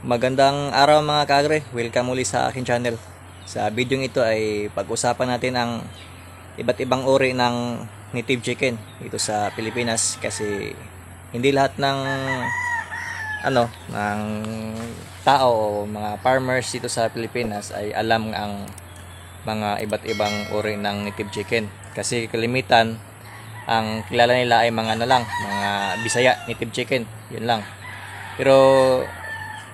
Magandang araw mga kaagre, welcome muli sa aking channel. Sa video ito ay pag-usapan natin ang iba't ibang uri ng native chicken dito sa Pilipinas kasi hindi lahat ng ng tao o mga farmers dito sa Pilipinas ay alam ang mga iba't ibang uri ng native chicken kasi kalimitan ang kilala nila ay mga mga Bisaya native chicken, yun lang. Pero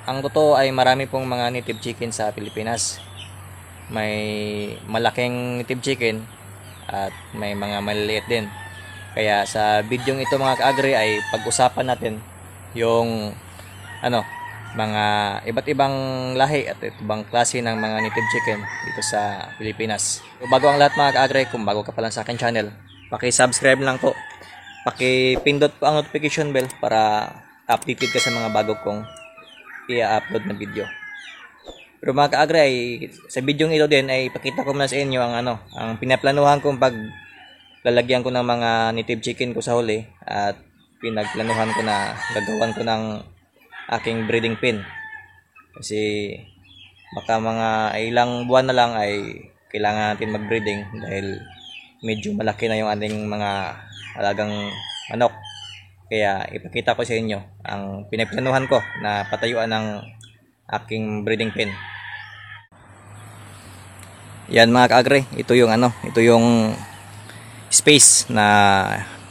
ang totoo ay marami pong mga native chicken sa Pilipinas. May malaking native chicken at may mga maliliit din. Kaya sa video ito mga kaagri ay pag-usapan natin yung mga iba't ibang lahi at ibang klase ng mga native chicken dito sa Pilipinas. So, bago ang lahat mga kaagri, kung bago ka pa lang sa akin channel, paki-subscribe lang po. Paki-pindot po ang notification bell para updated ka sa mga bago kong i-upload na video. Pero mga kaagre, ay sa video ito din ay ipakita ko muna sa inyo ang pinaplanuhan kong paglalagyan ko ng mga native chicken ko sa huli at pinagplanuhan ko na gagawan ko ng aking breeding pen. Kasi baka mga ilang buwan na lang ay kailangan natin mag-breeding dahil medyo malaki na yung ating mga alagang manok. Kaya ipakita ko sa inyo ang pinagplanuhan ko na patayuan ng aking breeding pen. Yan mga kaagre, ito yung space na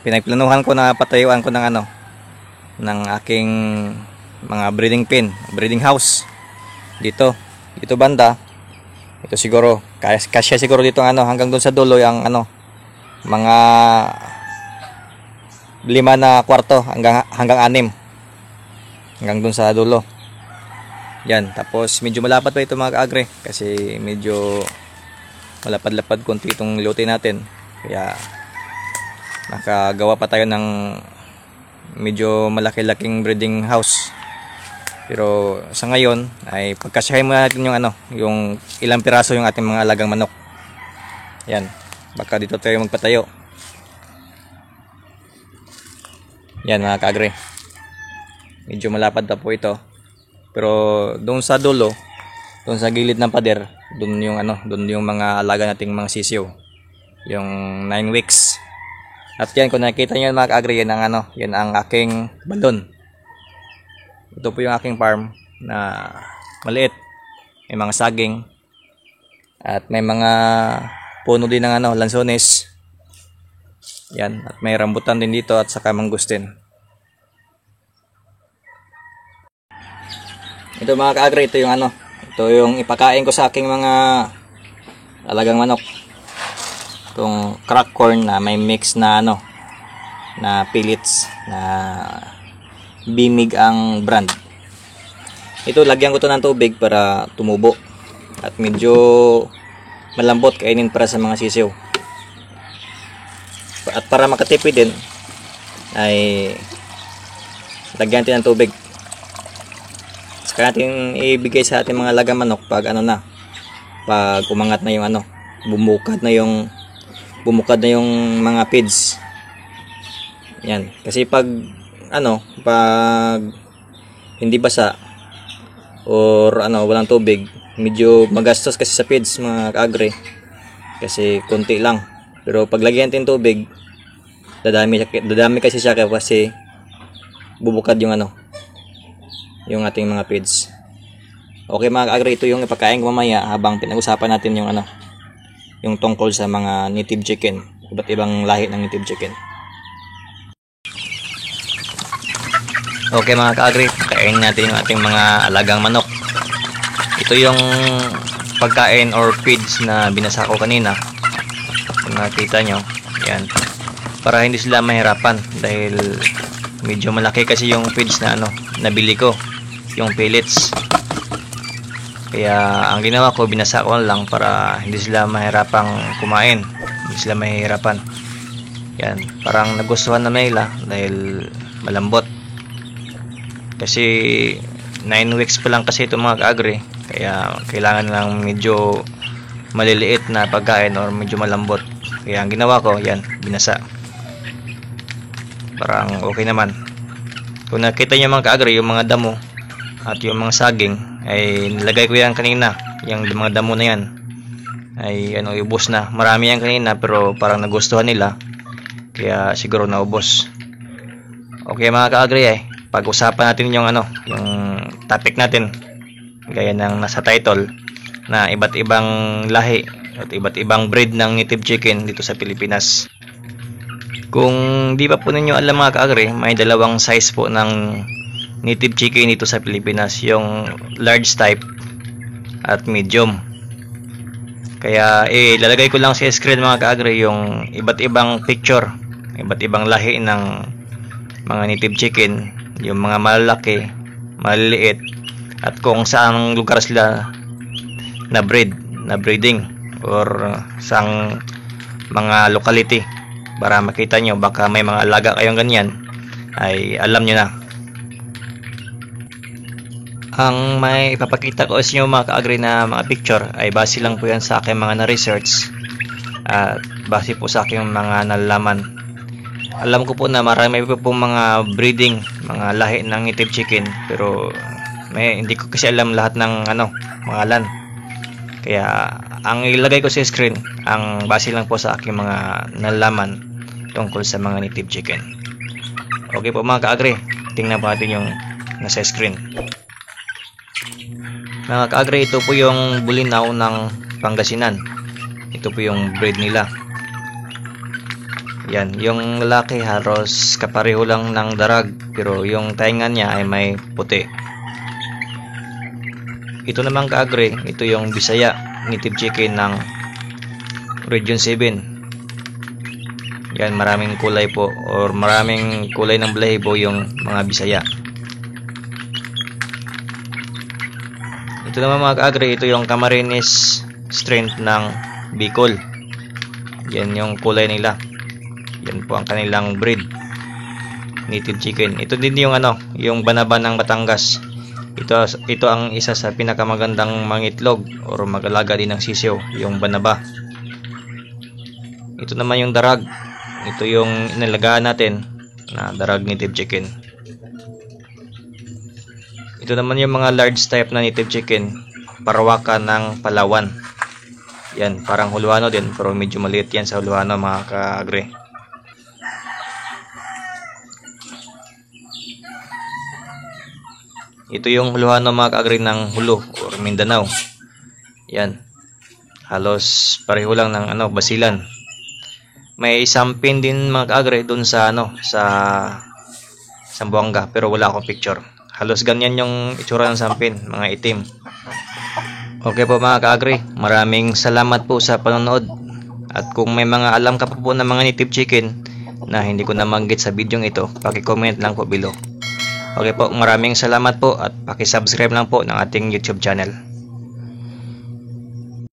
pinagplanuhan ko na patayuan ko ng aking mga breeding pen, breeding house. Dito banda. Ito siguro kasya siguro dito hanggang doon sa dulo yung mga 5 na kwarto hanggang 6 hanggang dun sa dulo. Yan, tapos medyo malapad pa ito mga kaagre kasi medyo malapad-lapad konti itong lote natin, kaya nakagawa pa tayo ng medyo malaki-laking breeding house. Pero sa ngayon ay pagkasyahin muna natin yung ilang piraso yung ating mga alagang manok. Yan, baka dito tayo magpatayo. Yan mga kaagre, medyo malapad na po ito, pero doon sa dulo, doon sa gilid ng pader, doon yung mga alaga nating mga sisiyo, yung 9 weeks. At yan, kung nakikita nyo mga kaagre, yan ang aking balon. Ito po yung aking farm na maliit, may mga saging at may mga puno din ng lansones. Yan, at may rambutan din dito at saka mangustin. Ito mga kaagre, ito yung ipakain ko sa aking mga alagang manok. Itong crack corn na may mix na na pellets na Bimig ang brand. Ito, lagyan ko to ng tubig para tumubo at medyo malambot kainin para sa mga sisiw. At para makatipid din ay lagyan natin ng tubig. Saka natin ibigay sa ating mga alagang manok pag pag umangat na yung bumukad na yung mga feeds. Yan, kasi pag pag hindi basa or walang tubig, medyo magastos kasi sa feeds mga kaagre kasi konti lang. Pero pag lagyan natin tubig, dadami kasi siya kasi bubukad yung yung ating mga feeds. Okay mga kaagre, ito yung ipakain ko mamaya habang pinag-usapan natin yung tungkol sa mga native chicken, iba't ibang lahi ng native chicken. Okay mga kaagre, kainin natin yung ating mga alagang manok. Ito yung pagkain or feeds na binasa ko kanina. Kung nakita nyo, yan, para hindi sila mahirapan dahil medyo malaki kasi yung feeds na nabili ko, yung pellets. Kaya ang ginawa ko, binasa ko lang para hindi sila mahirapang kumain, hindi sila mahirapan. Yan, parang nagustuhan na nila dahil malambot. Kasi 9 weeks pa lang kasi ito mga kaagre, kaya kailangan lang medyo maliliit na pagkain or medyo malambot. Kaya ang ginawa ko, yan, binasa. Parang okay naman. Kung nakita nyo mga kaagre, yung mga damo, at yung mga saging ay nilagay ko yan kanina. Yung mga damo na yan ay ubos na. Marami yan kanina pero parang nagustuhan nila, kaya siguro naubos. Okay mga ka-agri, pag-usapan natin yung yung topic natin gaya ng nasa title, na iba't ibang lahi at iba't ibang breed ng native chicken dito sa Pilipinas. Kung di pa po ninyo alam mga ka-agri, may dalawang size po ng native chicken dito sa Pilipinas, yung large type at medium. Kaya lalagay ko lang sa screen mga ka-agri yung iba't ibang picture, iba't ibang lahi ng mga native chicken, yung mga malalaki, maliliit, at kung saan lugar sila na breeding or sang mga locality, para makita nyo, baka may mga alaga kayong ganyan ay alam nyo na. Ang may ipapakita ko sa inyo mga ka-agri na mga picture ay base lang po yan sa aking mga na-research at base po sa aking mga nalalaman. Alam ko po na marami po pong mga breeding, mga lahi ng native chicken, pero hindi ko kasi alam lahat ng pangalan. Kaya ang ilagay ko sa screen, ang base lang po sa aking mga nalalaman tungkol sa mga native chicken. Okay po mga ka-agri, tingnan po natin yung nasa screen. Mga ka-agri, ito po yung bulinaw ng Pangasinan. Ito po yung breed nila. Yan, yung lalaki halos kapareho lang ng darag, pero yung tainga niya ay may puti. Ito naman ka-agri, ito yung Bisaya native chicken ng Region 7. Yan, maraming kulay po, or maraming kulay ng balahibo yung mga Bisaya. Ito naman mga ka-agri, ito yung Camarines strain ng Bicol. Yan yung kulay nila. Yan po ang kanilang breed native chicken. Ito din yung yung Banaba ng Batangas. Ito ang isa sa pinakamagandang mangitlog or mag-alaga din ng sisiw, yung Banaba. Ito naman yung darag. Ito yung inalagaan natin na darag native chicken. Ito naman yung mga large type na native chicken, Parawakan ng Palawan. Yan, parang Huluano din, pero medyo maliit yan sa Huluano mga ka-agri. Ito yung Huluano mga ka-agri ng Hulu or Mindanao. Yan, halos pareho lang ng Basilan. May sampin din mga ka-agri dun sa sa Zamboanga, pero wala akong picture. Halos ganyan yung itsura ng sampin, mga itim. Okay po mga ka-agri, maraming salamat po sa panonood. At kung may mga alam ka po ng mga native chicken na hindi ko nabanggit sa video ito, paki-comment lang po below. Okay po, maraming salamat po at paki-subscribe lang po ng ating YouTube channel.